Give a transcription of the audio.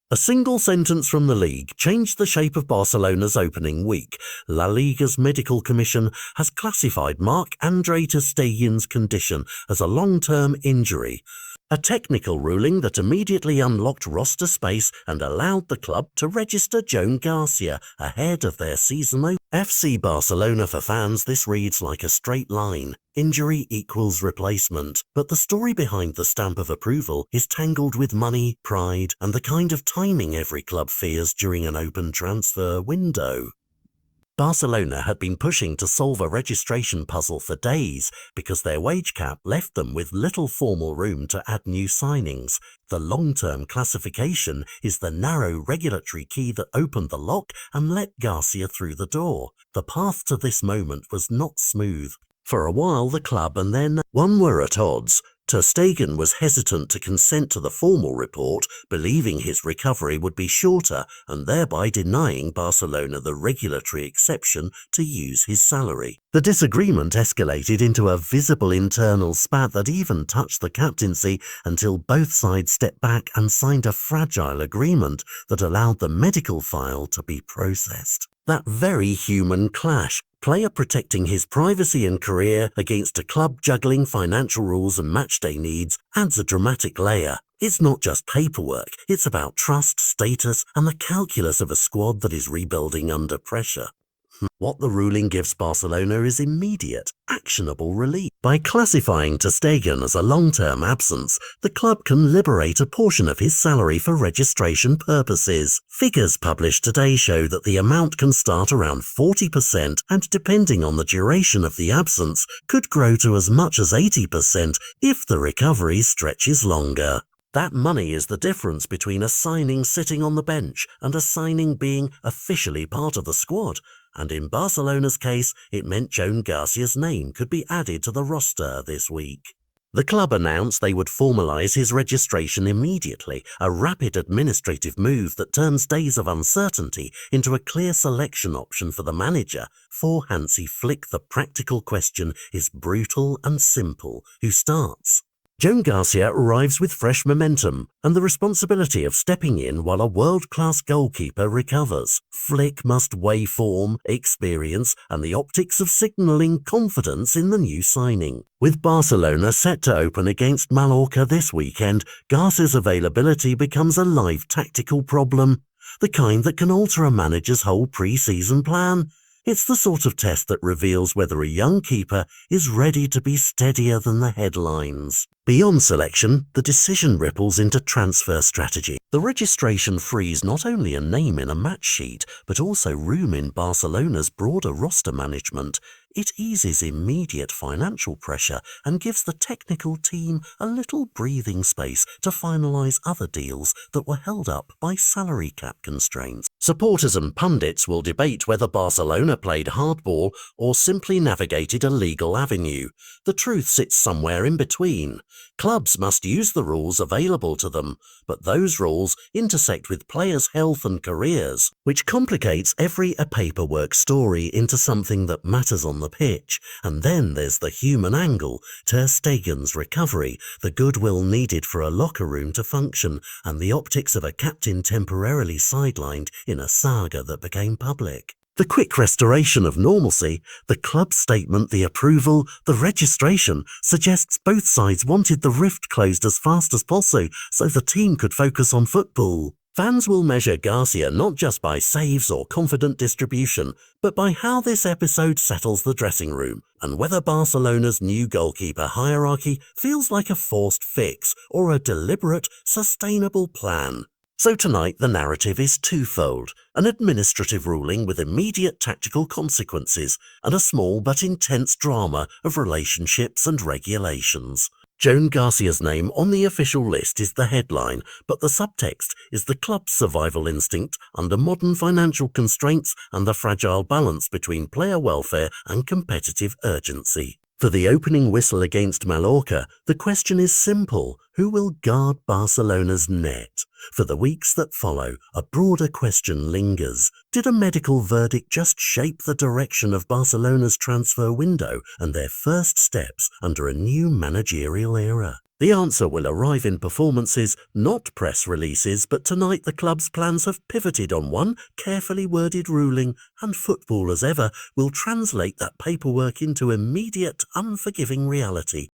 A single sentence from the league changed the shape of Barcelona's opening week. LaLiga's medical commission has classified Marc-Andre Ter Stegen's condition as a long-term injury, a technical ruling that immediately unlocked roster space and allowed the club to register Joan García ahead of their season opening. FC Barcelona for fans, this reads like a straight line. Injury equals replacement. But the story behind the stamp of approval is tangled with money, pride, and the kind of timing every club fears during an open transfer window. Barcelona had been pushing to solve a registration puzzle for days because their wage cap left them with little formal room to add new signings. The long-term classification is the narrow regulatory key that opened the lock and let Garcia through the door. The path to this moment was not smooth. For a while the club and then one were at odds. Ter Stegen was hesitant to consent to the formal report, believing his recovery would be shorter and thereby denying Barcelona the regulatory exception to use his salary. The disagreement escalated into a visible internal spat that even touched the captaincy until both sides stepped back and signed a fragile agreement that allowed the medical file to be processed. That very human clash, player protecting his privacy and career against a club juggling financial rules and matchday needs, adds a dramatic layer. It's not just paperwork, it's about trust, status, and the calculus of a squad that is rebuilding under pressure. What the ruling gives Barcelona is immediate, actionable relief. By classifying Ter Stegen as a long-term absence, the club can liberate a portion of his salary for registration purposes. Figures published today show that the amount can start around 40% and, depending on the duration of the absence, could grow to as much as 80% if the recovery stretches longer. That money is the difference between a signing sitting on the bench and a signing being officially part of the squad. And in Barcelona's case, it meant Joan Garcia's name could be added to the roster this week. The club announced they would formalise his registration immediately, a rapid administrative move that turns days of uncertainty into a clear selection option for the manager. For Hansi Flick, the practical question is brutal and simple: who starts? Joan Garcia arrives with fresh momentum and the responsibility of stepping in while a world-class goalkeeper recovers. Flick must weigh form, experience, and the optics of signalling confidence in the new signing. With Barcelona set to open against Mallorca this weekend, Garcia's availability becomes a live tactical problem, the kind that can alter a manager's whole pre-season plan. It's the sort of test that reveals whether a young keeper is ready to be steadier than the headlines. Beyond selection, the decision ripples into transfer strategy. The registration frees not only a name in a match sheet, but also room in Barcelona's broader roster management. It eases immediate financial pressure and gives the technical team a little breathing space to finalise other deals that were held up by salary cap constraints. Supporters and pundits will debate whether Barcelona played hardball or simply navigated a legal avenue. The truth sits somewhere in between. Clubs must use the rules available to them, but those rules intersect with players' health and careers, which complicates every paperwork story into something that matters on the pitch. And then there's the human angle: Ter Stegen's recovery, the goodwill needed for a locker room to function, and the optics of a captain temporarily sidelined in a saga that became public. The quick restoration of normalcy, the club statement, the approval, the registration, suggests both sides wanted the rift closed as fast as possible so the team could focus on football. Fans will measure Garcia not just by saves or confident distribution, but by how this episode settles the dressing room, and whether Barcelona's new goalkeeper hierarchy feels like a forced fix or a deliberate, sustainable plan. So tonight the narrative is twofold: an administrative ruling with immediate tactical consequences, and a small but intense drama of relationships and regulations. Joan Garcia's name on the official list is the headline, but the subtext is the club's survival instinct under modern financial constraints and the fragile balance between player welfare and competitive urgency. For the opening whistle against Mallorca, the question is simple: who will guard Barcelona's net? For the weeks that follow, a broader question lingers. Did a medical verdict just shape the direction of Barcelona's transfer window and their first steps under a new managerial era? The answer will arrive in performances, not press releases, but tonight the club's plans have pivoted on one carefully worded ruling, and football as ever will translate that paperwork into immediate, unforgiving reality.